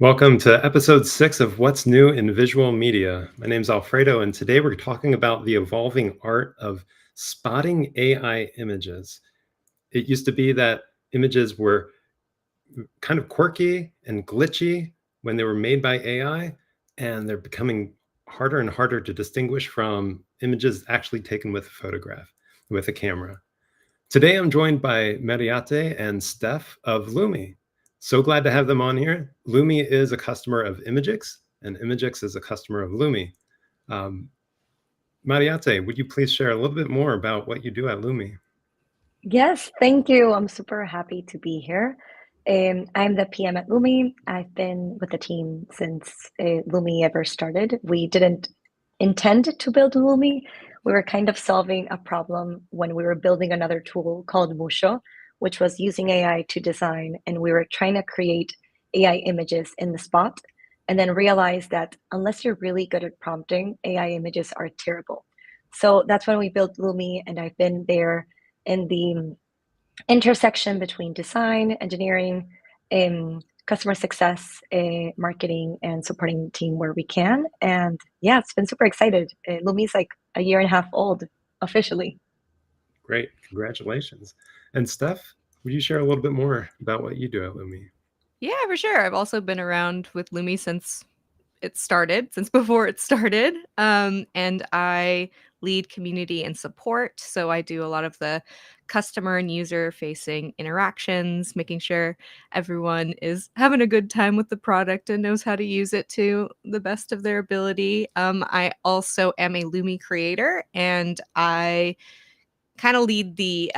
Welcome to episode 6 of What's New in Visual Media. My name's Alfredo, and today we're talking about the evolving art of spotting AI images. It used to be that images were kind of quirky and glitchy when they were made by AI, and they're becoming harder and harder to distinguish from images actually taken with a photograph, with a camera. Today, I'm joined by Mariate and Steph of Lumi. So glad to have them on here. Lumi is a customer of Imagix, and Imagix is a customer of Lumi. Um, Mariate, would you please share a little bit more about what you do at Lumi? Yes, thank you. I'm super happy to be here. I'm the PM at Lumi. I've been with the team since Lumi ever started. We didn't intend to build Lumi. We were kind of solving a problem when we were building another tool called Musho, which was using AI to design, and we were trying to create AI images in the spot, and then realized that unless you're really good at prompting, AI images are terrible. So that's when we built Lumi, and I've been there in the intersection between design, engineering, customer success, marketing, and supporting the team where we can. And yeah, it's been super excited. Lumi's like a year and a half old officially. Great, congratulations. And Steph, would you share a little bit more about what you do at Lumi? Yeah, for sure. I've also been around with Lumi since before it started. And I lead community and support. So I do a lot of the customer and user facing interactions, making sure everyone is having a good time with the product and knows how to use it to the best of their ability. I also am a Lumi creator, and I kind of lead the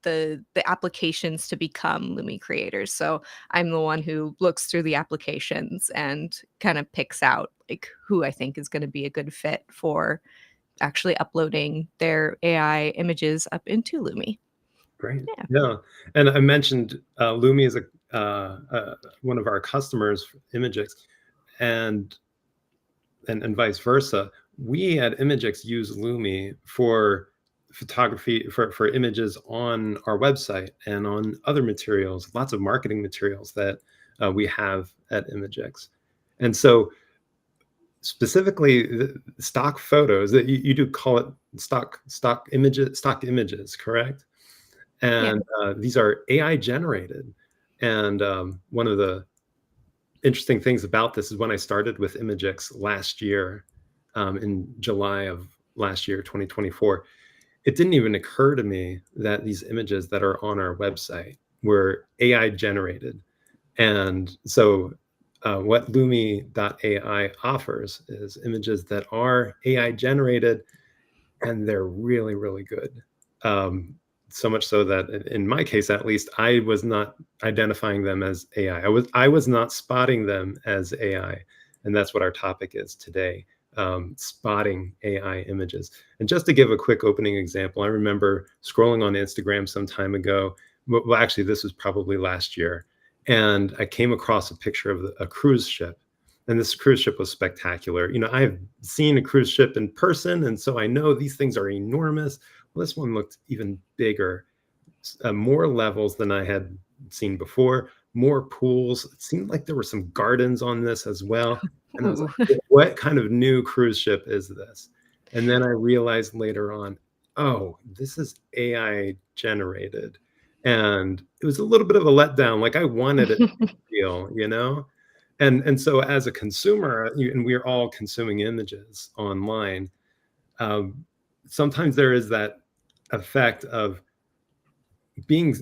the applications to become Lumi creators. So I'm the one who looks through the applications and kind of picks out like who I think is going to be a good fit for actually uploading their AI images up into Lumi. Great. Yeah. Yeah. And I mentioned Lumi is one of our customers, Imagix, and and vice versa. We at Imagix use Lumi for photography for images on our website and on other materials, lots of marketing materials that we have at Imagix. And so specifically the stock photos that you do call it stock images, correct? Yeah. And these are AI generated. And one of the interesting things about this is when I started with Imagix last year, in July of last year, 2024, it didn't even occur to me that these images that are on our website were AI generated. And so, what Lumi.ai offers is images that are AI generated, and they're really, really good. Um, so much so that in my case, at least, I was not identifying them as AI. I was not spotting them as AI, and that's what our topic is today: spotting AI images. And just to give a quick opening example, I remember scrolling on Instagram some time ago. Well, actually, this was probably last year, and I came across a picture of a cruise ship, and this cruise ship was spectacular. I've seen a cruise ship in person, and so I know these things are enormous. Well, this one looked even bigger, more levels than I had seen before, more pools. It seemed like there were some gardens on this as well. And I was Ooh. like, what kind of new cruise ship is this? And then I realized later on, oh, this is AI generated. And it was a little bit of a letdown. Like I wanted it to be real, And so as a consumer, and we're all consuming images online, um, sometimes there is that effect of being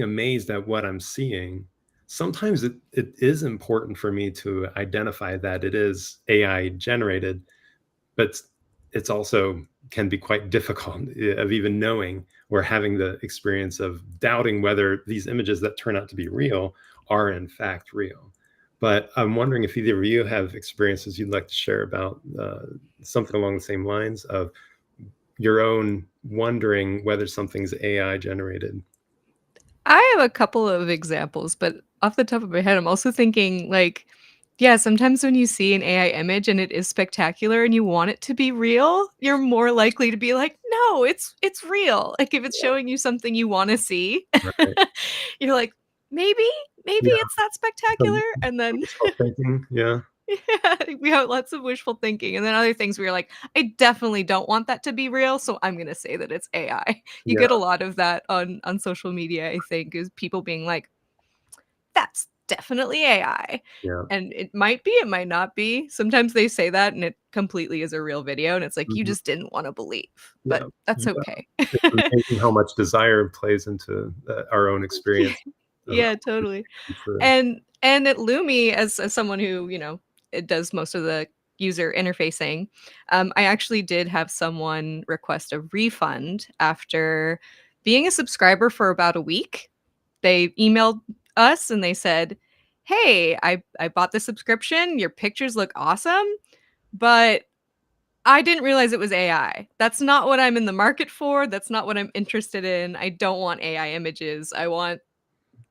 amazed at what I'm seeing. Sometimes it is important for me to identify that it is AI generated, but it's also can be quite difficult of even knowing or having the experience of doubting whether these images that turn out to be real are in fact real. But I'm wondering if either of you have experiences you'd like to share about something along the same lines of your own wondering whether something's AI generated. I have a couple of examples, but off the top of my head, I'm also thinking like, yeah, sometimes when you see an AI image and it is spectacular and you want it to be real, you're more likely to be like, no, it's real. Like if it's showing you something you want to see, Right. you're like, maybe Yeah, it's that spectacular, some and then wishful thinking, yeah, yeah, we have lots of wishful thinking, and then other things we are like, I definitely don't want that to be real, so I'm gonna say that it's AI. You yeah, get a lot of that on social media, I think, is people being like, that's definitely AI. yeah, And it might be, it might not be. Sometimes they say that and it completely is a real video, and it's like you mhm, just didn't want to believe, but yeah, that's yeah. okay. It's amazing how much desire plays into, our own Yeah, experience of yeah, totally. true. And at Lumi, as someone who, it does most of the user interfacing, I actually did have someone request a refund after being a subscriber for about a week. They emailed us and they said, "Hey, I bought the subscription. Your pictures look awesome, but I didn't realize it was AI. That's not what I'm in the market for. That's not what I'm interested in. I don't want AI images. I want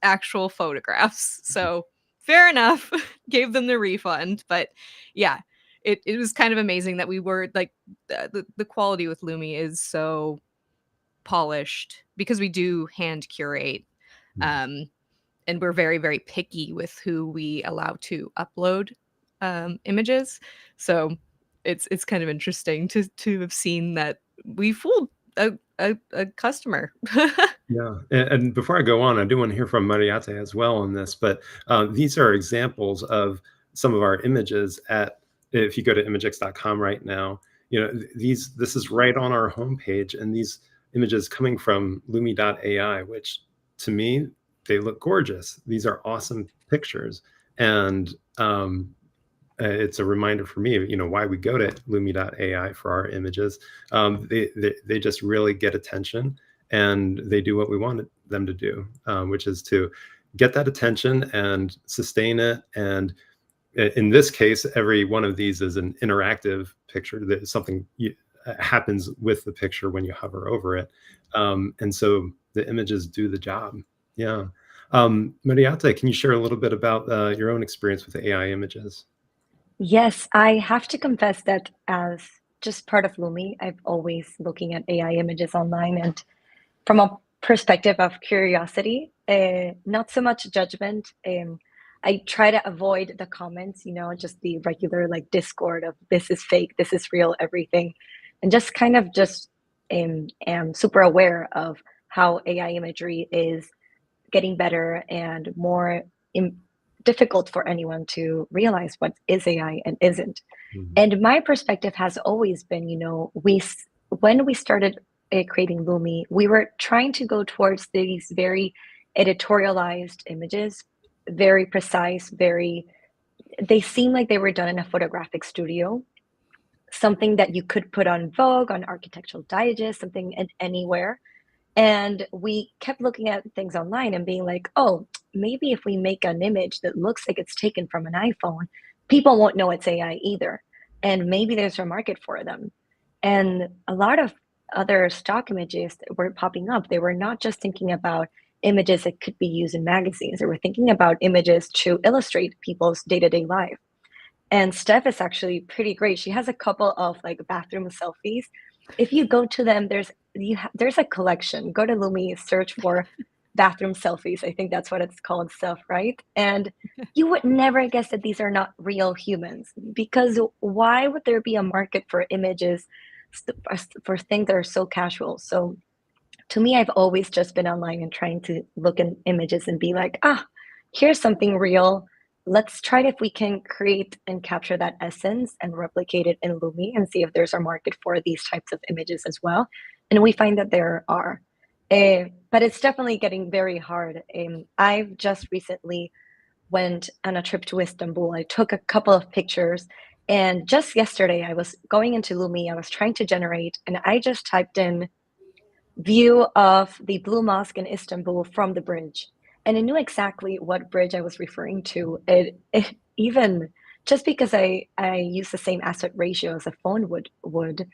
actual photographs." So, fair enough. Gave them the refund, but yeah, it was kind of amazing that we were like the quality with Lumi is so polished because we do hand curate. Mhm. Um and we're very, very picky with who we allow to upload, images. So it's kind of interesting to have seen that we fooled a customer. Yeah, and before I go on, I do want to hear from Mariate as well on this, but these are examples of some of our images at if you go to imagix.com right now, this is right on our homepage, and these images coming from Lumi.ai, which to me, they look gorgeous. These are awesome pictures. And it's a reminder for me, why we go to Lumi.ai for our images. They just really get attention, and they do what we want them to do, which is to get that attention and sustain it. And in this case, every one of these is an interactive picture. That something happens with the picture when you hover over it, and so the images do the job. Yeah. Mariate, can you share a little bit about your own experience with AI images? Yes, I have to confess that as just part of Lumi, I've always looking at AI images online and from a perspective of curiosity, not so much judgment. I try to avoid the comments, just the regular like Discord of this is fake, this is real, everything, and just kind of just am super aware of how AI imagery is getting better and more im difficult for anyone to realize what is AI and isn't. Mhm. And my perspective has always been, when we started creating Lumi, we were trying to go towards these very editorialized images, very precise, they seem like they were done in a photographic studio, something that you could put on Vogue, on Architectural Digest, something anywhere. And we kept looking at things online and being like, oh, maybe if we make an image that looks like it's taken from an iPhone, people won't know it's AI either. And maybe there's a market for them. And a lot of other stock images that were popping up, they were not just thinking about images that could be used in magazines, they were thinking about images to illustrate people's day to day life. And Steph is actually pretty great. She has a couple of like bathroom selfies. If you go to them, there's a collection. Go to Lumi, search for bathroom selfies. I think that's what it's called, stuff, right? And you would never guess that these are not real humans because why would there be a market for images for things that are so casual? So to me, I've always just been online and trying to look in images and be like, here's something real. Let's try if we can create and capture that essence and replicate it in Lumi and see if there's a market for these types of images as well. And we find that there are. But it's definitely getting very hard. I've just recently went on a trip to Istanbul. I took a couple of pictures. And just yesterday, I was going into Lumi, I was trying to generate, and I just typed in view of the Blue Mosque in Istanbul from the bridge. And I knew exactly what bridge I was referring to. It even just because I use the same aspect ratio as a phone would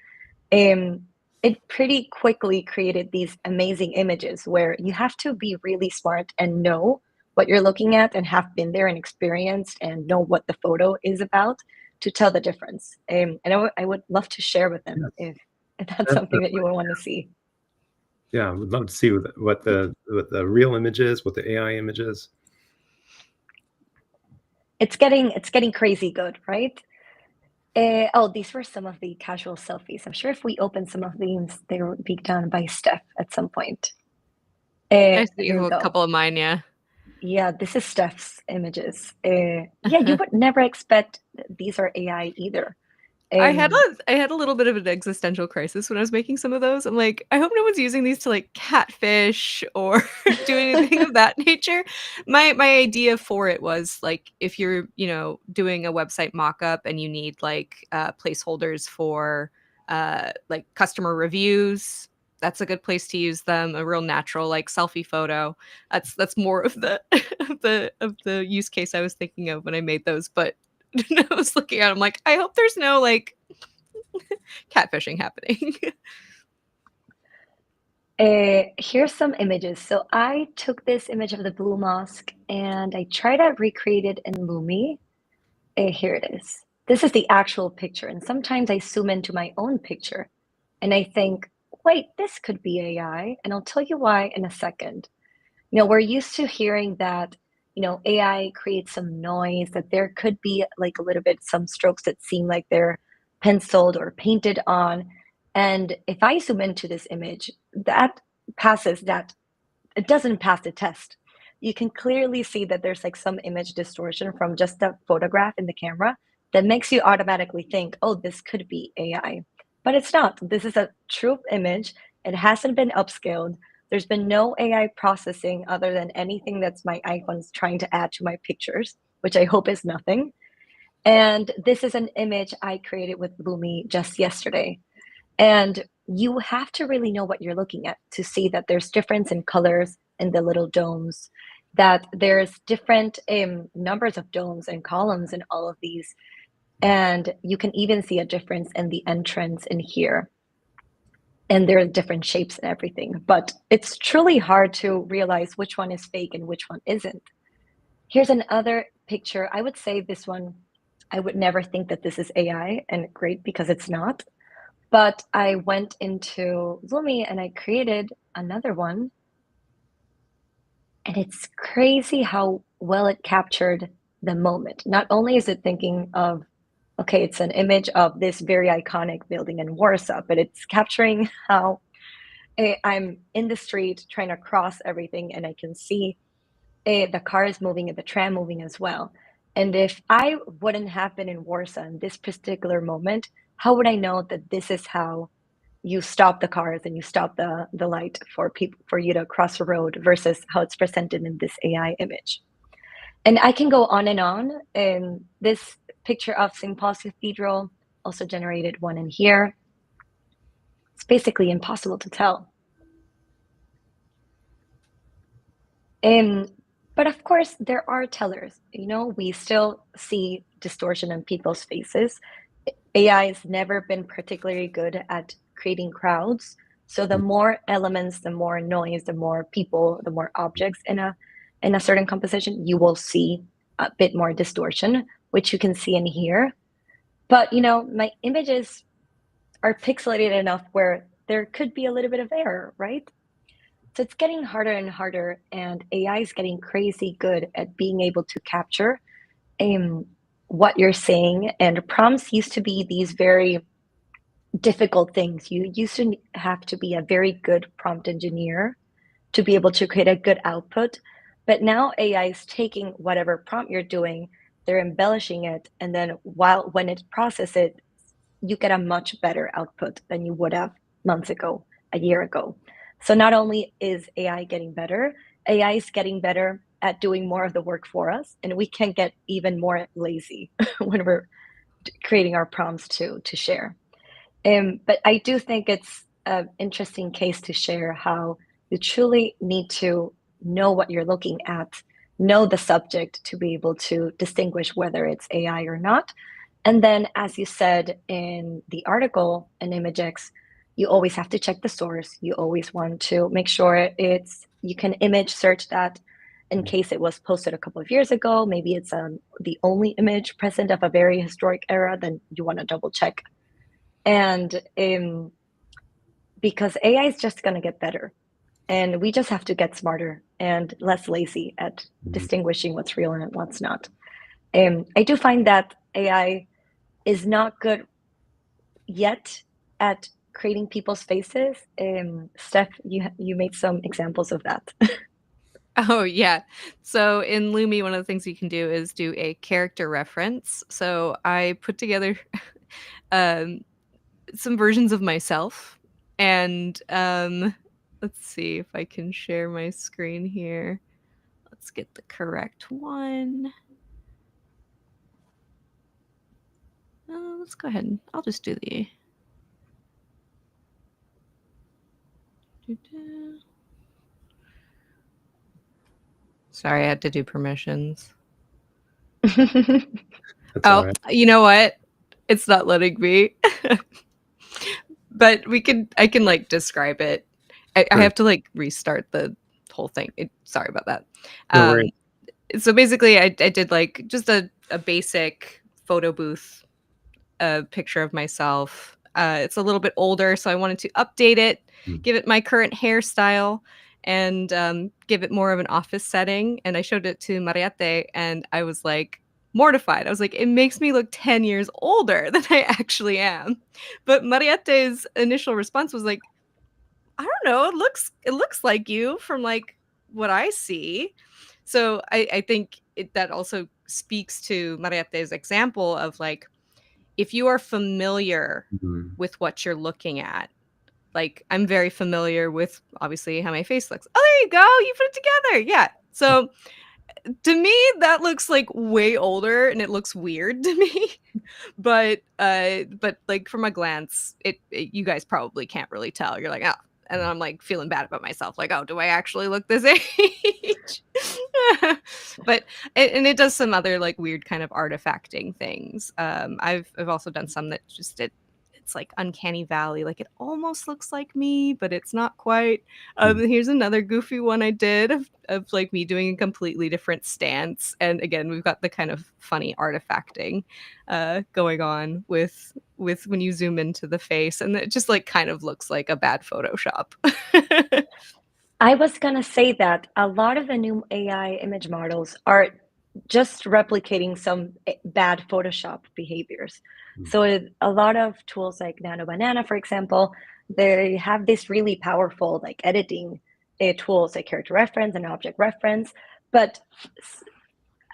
um it pretty quickly created these amazing images where you have to be really smart and know what you're looking at and have been there and experienced and know what the photo is about to tell the difference. And I would love to share with them Yes, if that's something that you definitely. would want to see. Yeah, I would love to see what the real image is, what the AI image is. it's getting crazy good, right? Oh, these were some of the casual selfies. I'm sure if we open some of these, they would be done by Steph at some point. I see Here we a go. couple of mine, yeah. Yeah, this is Steph's images. Yeah, you would never expect these are AI either. Um, I had a little bit of an existential crisis when I was making some of those. I'm like, I hope no one's using these to like catfish or do anything of that nature. My idea for it was like if you're, doing a website mock-up and you need like placeholders for like customer reviews, that's a good place to use them. A real natural like selfie photo. That's more of the of the use case I was thinking of when I made those, but I was looking at him like, I hope there's no like catfishing happening. Here's some images. So I took this image of the blue mosque and I tried to recreate it in Lumi. Here it is. This is the actual picture. And sometimes I zoom into my own picture and I think, wait, this could be AI. And I'll tell you why in a second. We're used to hearing that, AI creates some noise, that there could be like a little bit some strokes that seem like they're penciled or painted on. And if I zoom into this image, that it doesn't pass the test. You can clearly see that there's like some image distortion from just the photograph in the camera that makes you automatically think, oh, this could be AI. But it's not. This is a true image. It hasn't been upscaled. There's been no AI processing other than anything that's my iPhone's trying to add to my pictures, which I hope is nothing. And this is an image I created with Lumi just yesterday. And you have to really know what you're looking at to see that there's difference in colors in the little domes, that there's different numbers of domes and columns in all of these. And you can even see a difference in the entrance in here. And there are different shapes and everything. But it's truly hard to realize which one is fake and which one isn't. Here's another picture. I would say this one, I would never think that this is AI, and great because it's not. But I went into Lumi and I created another one. And it's crazy how well it captured the moment. Not only is it thinking of, okay, it's an image of this very iconic building in Warsaw, but it's capturing how I'm in the street trying to cross everything and I can see the cars moving and the tram moving as well. And if I wouldn't have been in Warsaw in this particular moment, how would I know that this is how you stop the cars and you stop the light for people for you to cross the road versus how it's presented in this AI image? And I can go on and on. And this picture of St. Paul's Cathedral also generated one in here. It's basically impossible to tell. Um, but of course, there are tellers. We still see distortion in people's faces. AI has never been particularly good at creating crowds. So the more elements, the more noise, the more people, the more objects in a certain composition, you will see a bit more distortion, which you can see in here. But my images are pixelated enough where there could be a little bit of error, right? So it's getting harder and harder, and AI is getting crazy good at being able to capture um, what you're saying. And prompts used to be these very difficult things. You used to have to be a very good prompt engineer to be able to create a good output. But now AI is taking whatever prompt you're doing, they're embellishing it, and then when it processes it, you get a much better output than you would have months ago, a year ago. So not only is AI getting better, AI is getting better at doing more of the work for us, and we can get even more lazy when we're creating our prompts to share. But I do think it's an interesting case to share how you truly need to know what you're looking at, know the subject to be able to distinguish whether it's AI or not. And then, as you said in the article in ImageX, you always have to check the source. You always want to make sure you can image search that in case it was posted a couple of years ago. Maybe it's the only image present of a very historic era, then you want to double check. And because AI is just going to get better, and we just have to get smarter and less lazy at distinguishing what's real and what's not. I do find that AI is not good yet at creating people's faces. Steph, you made some examples of that. Oh, yeah. So in Lumi, one of the things you can do is do a character reference. So I put together um, some versions of myself, and let's see if I can share my screen here. Let's get the correct one. Let's go ahead and I'll just do the. Sorry, I had to do permissions. That's all Oh, right. you know what? It's not letting me. But I can like describe it. I Sure. have to like restart the whole thing. Sorry about that. No worries. Um, so basically, I did like just a basic photo booth picture of myself. It's a little bit older, so I wanted to update it, Mm. give it my current hairstyle, and give it more of an office setting. And I showed it to Mariette, and I was like mortified. I was like, it makes me look 10 years older than I actually am. But Mariette's initial response was like, I don't know, it looks like you from like what I see. So I think that also speaks to Mariette's example of like, if you are familiar Mhm. with what you're looking at, like I'm very familiar with obviously how my face looks. Oh, there you go. You put it together. Yeah. So to me, that looks like way older and it looks weird to me. But like from a glance, it you guys probably can't really tell. You're like, oh, and then I'm like feeling bad about myself, like, oh, do I actually look this age? But and it does some other like weird kind of artifacting things. I've also done some that just it's like uncanny valley, like it almost looks like me, but it's not quite. Mm. Here's another goofy one I did of like me doing a completely different stance, and again, we've got the kind of funny artifacting going on with when you zoom into the face, and it just like kind of looks like a bad Photoshop. I was gonna say that a lot of the new AI image models are just replicating some bad Photoshop behaviors. Mm. So a lot of tools like Nano Banana, for example, they have this really powerful like editing tools like character reference and object reference. But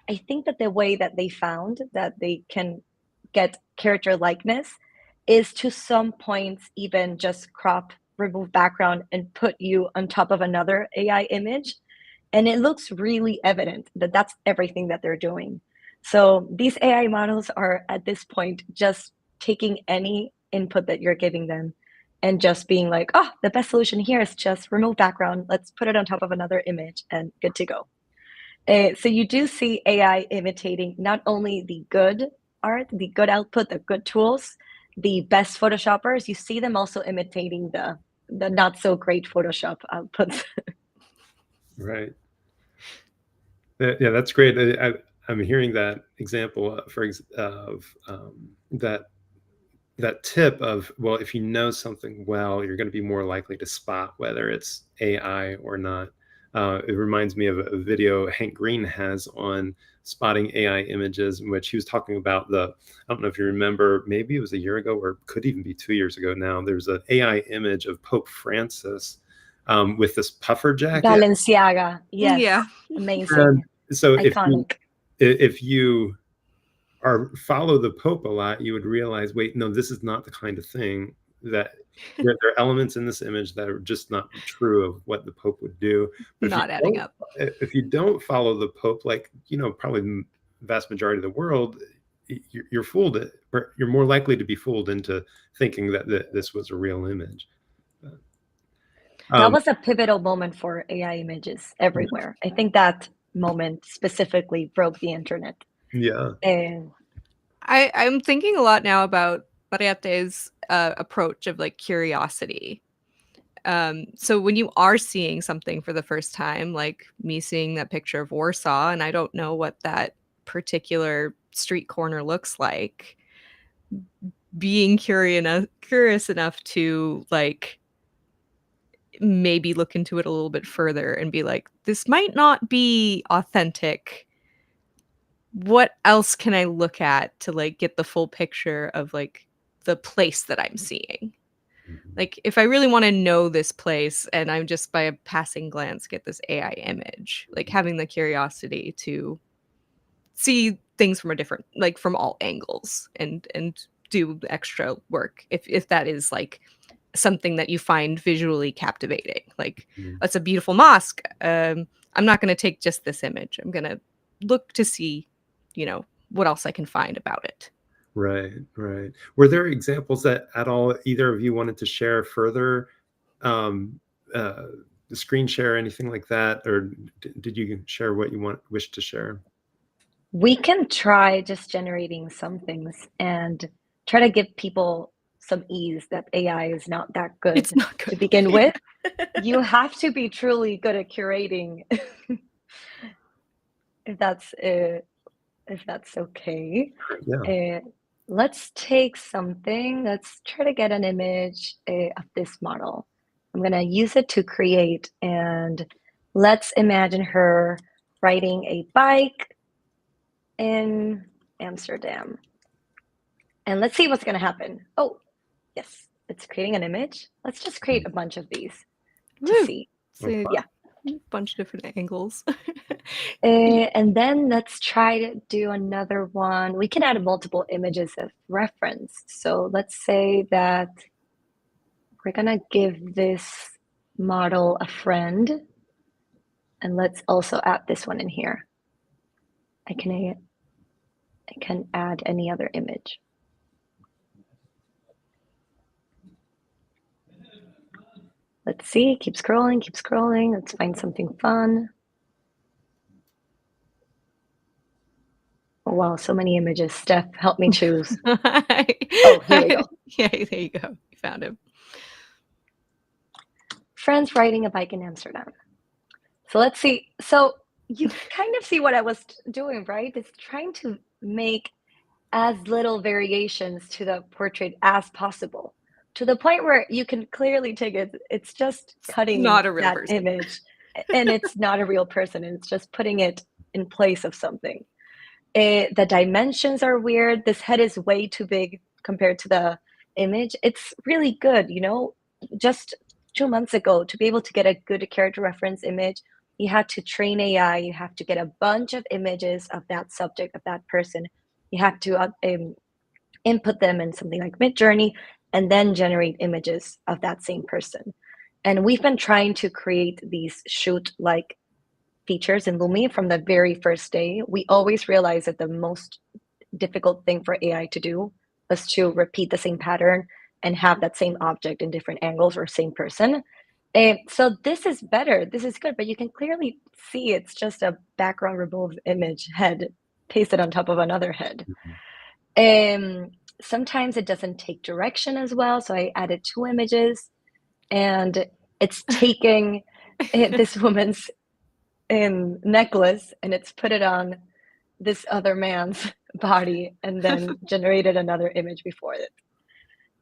I think that the way that they found that they can get character likeness is to some points even just crop, remove background, and put you on top of another AI image. And it looks really evident that that's everything that they're doing. So these AI models are at this point just taking any input that you're giving them and just being like, oh, the best solution here is just remove background. Let's put it on top of another image and good to go. So you do see AI imitating not only the good art, the good output, the good tools, the best Photoshoppers. You see them also imitating the not so great Photoshop outputs. Right. Yeah, that's great. I'm hearing that example of that tip of, well, if you know something well, you're going to be more likely to spot whether it's AI or not. It reminds me of a video Hank Green has on spotting AI images, in which he was talking about I don't know if you remember, maybe it was a year ago or could even be 2 years ago now. There's an AI image of Pope Francis with this puffer jacket. Balenciaga, yes, Yeah. amazing, And so iconic. if you or follow the Pope a lot, you would realize, wait, no, this is not the kind of thing that there are elements in this image that are just not true of what the Pope would do. But Not adding up. if you don't follow the Pope, like, probably the vast majority of the world, you're fooled. Or you're more likely to be fooled into thinking that this was a real image. That Um, was a pivotal moment for AI images everywhere. I think that moment specifically broke the internet. yeah. And I'm thinking a lot now about Mariette's approach of like curiosity. So when you are seeing something for the first time, like me seeing that picture of Warsaw, and I don't know what that particular street corner looks like, being curious enough to like maybe look into it a little bit further and be like, this might not be authentic what else can I look at to like get the full picture of like the place that I'm seeing? Mhm. Like if I really want to know this place and I'm just by a passing glance get this AI image, like having the curiosity to see things from a different, like from all angles, and do the extra work if that is like something that you find visually captivating. Like Mhm. it's a beautiful mosque. I'm not going to take just this image. I'm going to look to see, what else I can find about it. Right, right. Were there examples that at all either of you wanted to share further? Um, uh, the screen share, anything like that, or did you share what you wish to share? We can try just generating some things and try to give people some ease that AI is not that It's good not to good. begin with. You have to be truly good at curating, if that's okay. Yeah. Uh, let's take something. Let's try to get an image of this model. I'm gonna use it to create, and let's imagine her riding a bike in Amsterdam. And let's see what's gonna happen. Oh, yes, it's creating an image. Let's just create a bunch of these to Woo! see. Oh, So Yeah. a bunch of different angles. And then let's try to do another one. We can add multiple images of reference. So let's say that we're gonna give this model a friend, and let's also add this one in here. I can add any other image. Let's see, keep scrolling, keep scrolling. Let's find something fun. Oh, wow, so many images. Steph, help me choose. Oh, here we go. Yeah, there you go. You found him. Friends riding a bike in Amsterdam. So let's see. So you kind of see what I was doing, right? It's trying to make as little variations to the portrait as possible, to the point where you can clearly take it. It's just Not cutting a real that person. image, and it's not a real person, and it's just putting it in place of something. The dimensions are weird. This head is way too big compared to the image. It's really good, just 2 months ago, to be able to get a good character reference image, you had to train AI, you have to get a bunch of images of that subject, of that person. You have to input them in something like Midjourney and then generate images of that same person. And we've been trying to create these shoot like features in Lumi from the very first day. We always realized that the most difficult thing for AI to do was to repeat the same pattern and have that same object in different angles or same person. And so this is better. This is good, but you can clearly see it's just a background removed image head pasted on top of another head. Mhm. Sometimes it doesn't take direction as well. So I added 2 images, and it's taking this woman's necklace, and it's put it on this other man's body and then generated another image before it,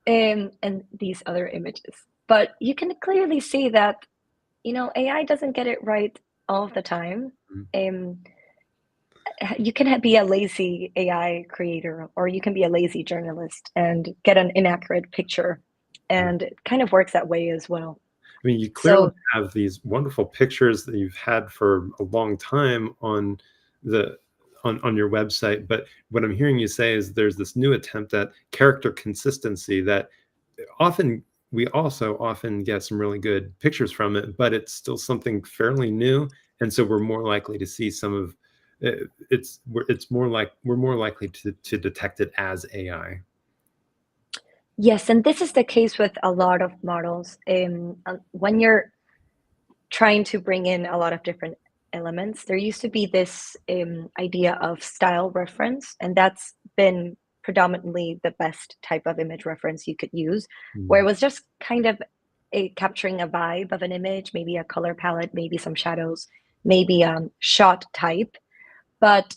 and these other images. But you can clearly see that AI doesn't get it right all the time. Mhm. um, you can be a lazy AI creator, or you can be a lazy journalist and get an inaccurate picture, and it kind of works that way as well. I mean, you clearly So have these wonderful pictures that you've had for a long time on the on your website, but what I'm hearing you say is there's this new attempt at character consistency that often we also often get some really good pictures from it, but it's still something fairly new, and so we're more likely to see some of it's more like we're more likely to detect it as AI. yes, and this is the case with a lot of models. When you're trying to bring in a lot of different elements, there used to be this idea of style reference, and that's been predominantly the best type of image reference you could use, where Mm, it was just kind of capturing a vibe of an image, maybe a color palette, maybe some shadows, maybe shot type. But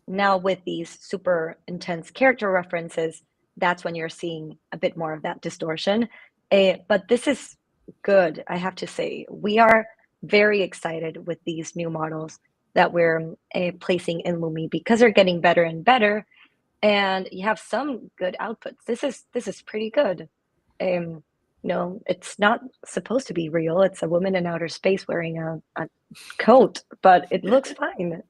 now with these super intense character references, that's when you're seeing a bit more of that distortion. But this is good, I have to say. We are very excited with these new models. that we're placing in Lumi because they're getting better and better, and you have some good outputs. This is pretty good. No, it's not supposed to be real. It's a woman in outer space wearing a coat, but it looks fine.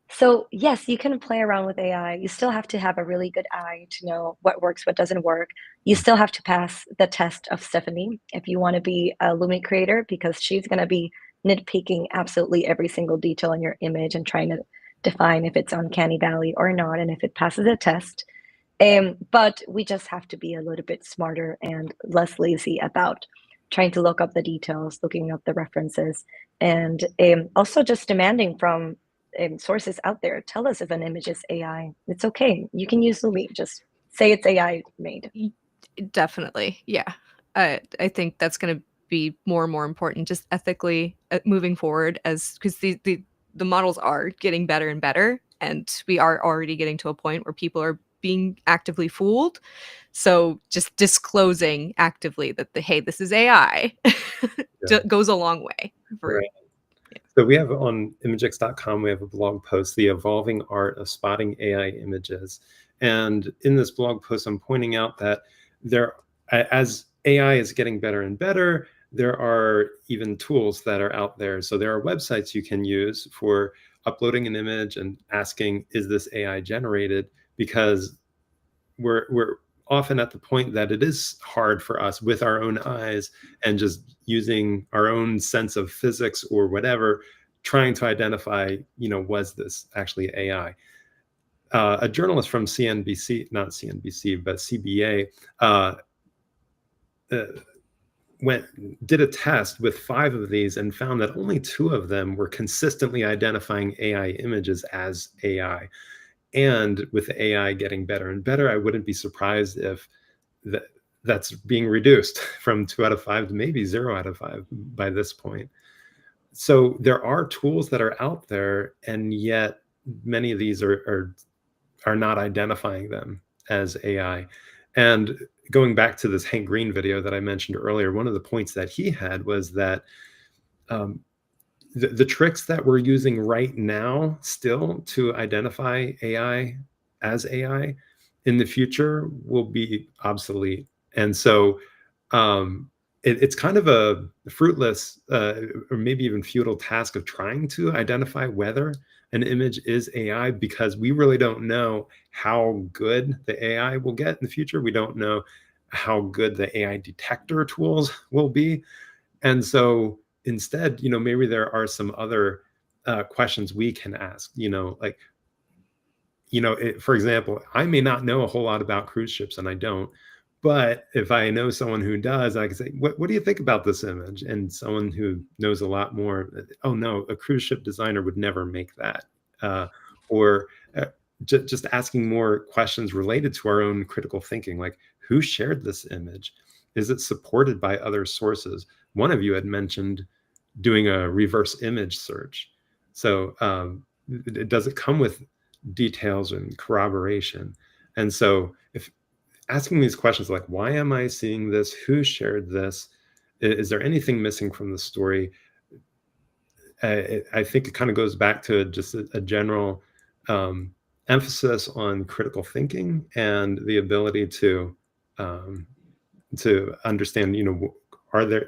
So yes, you can play around with AI. You still have to have a really good eye to know what works, what doesn't work. You still have to pass the test of Stephanie if you want to be a Lumi creator, because she's going to be nitpicking absolutely every single detail in your image and trying to define if it's uncanny valley or not, and if it passes a test. But we just have to be a little bit smarter and less lazy about trying to look up the details, looking up the references, and also just demanding from sources out there, tell us if an image is AI. It's okay. You can use Lumi. Just say it's AI made. Definitely. Yeah. I think that's going to be more and more important just ethically moving forward, as because the models are getting better and better, and we are already getting to a point where people are being actively fooled. So just disclosing actively that hey, this is AI Yeah. goes a long way for Right. So we have on imagix.com, we have a blog post, The Evolving Art of Spotting AI Images. And in this blog post, I'm pointing out that as AI is getting better and better, there are even tools that are out there. So there are websites you can use for uploading an image and asking, is this AI generated? Because we're often at the point that it is hard for us with our own eyes and just using our own sense of physics or whatever, trying to identify, was this actually AI? A journalist from CNBC, not CNBC, but CBA, uh, uh, did a test with 5 of these and found that only 2 of them were consistently identifying AI images as AI. And with AI getting better and better, I wouldn't be surprised if that's being reduced from 2 out of 5 to maybe 0 out of 5 by this point. So there are tools that are out there, and yet many of these are not identifying them as AI. And going back to this Hank Green video that I mentioned earlier, one of the points that he had was that um, the tricks that we're using right now still to identify AI as AI in the future will be obsolete. And so it's kind of a fruitless or maybe even futile task of trying to identify whether an image is AI, because we really don't know how good the AI will get in the future. We don't know how good the AI detector tools will be. And so instead, maybe there are some other questions we can ask, like, for example, I may not know a whole lot about cruise ships, and I don't. But if I know someone who does, I can say, what do you think about this image? And someone who knows a lot more, oh no, a cruise ship designer would never make that. Or just asking more questions related to our own critical thinking, like who shared this image? Is it supported by other sources? One of you had mentioned doing a reverse image search. So does it come with details and corroboration? And so if asking these questions like, why am I seeing this? Who shared this? Is there anything missing from the story? I think it kind of goes back to just a general emphasis on critical thinking and the ability um, to understand,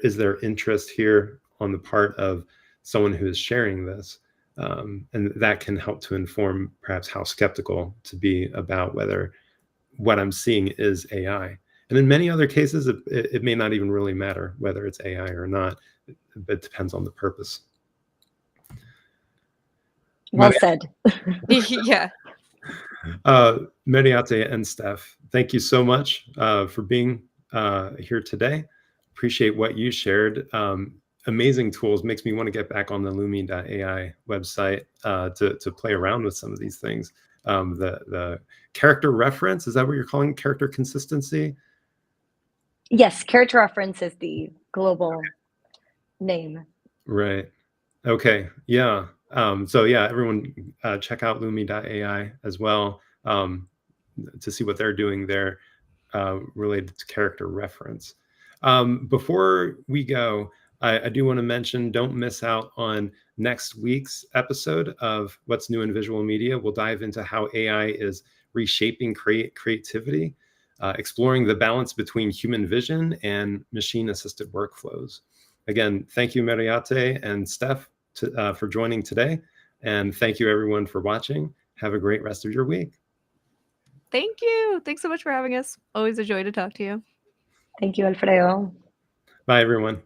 is there interest here on the part of someone who is sharing this? And that can help to inform perhaps how skeptical to be about whether what I'm seeing is AI. And in many other cases, it may not even really matter whether it's AI or not. It depends on the purpose. Well said. yeah. Mariate and Steph, thank you so much for being here today. Appreciate what you shared. Amazing tools. Makes me want to get back on the Lumi.ai website to play around with some of these things. The character reference, is that what you're calling it? Character consistency? Yes, character reference is the global name. Right. Okay. Yeah. So yeah, everyone check out Lumi.ai as well to see what they're doing there related to character reference. Before we go, I do want to mention, don't miss out on next week's episode of What's New in Visual Media. We'll dive into how AI is reshaping creativity, exploring the balance between human vision and machine-assisted workflows. Again, thank you, Mariate and Steph, for joining today. And thank you, everyone, for watching. Have a great rest of your week. Thank you. Thanks so much for having us. Always a joy to talk to you. Thank you, Alfredo. Bye, everyone.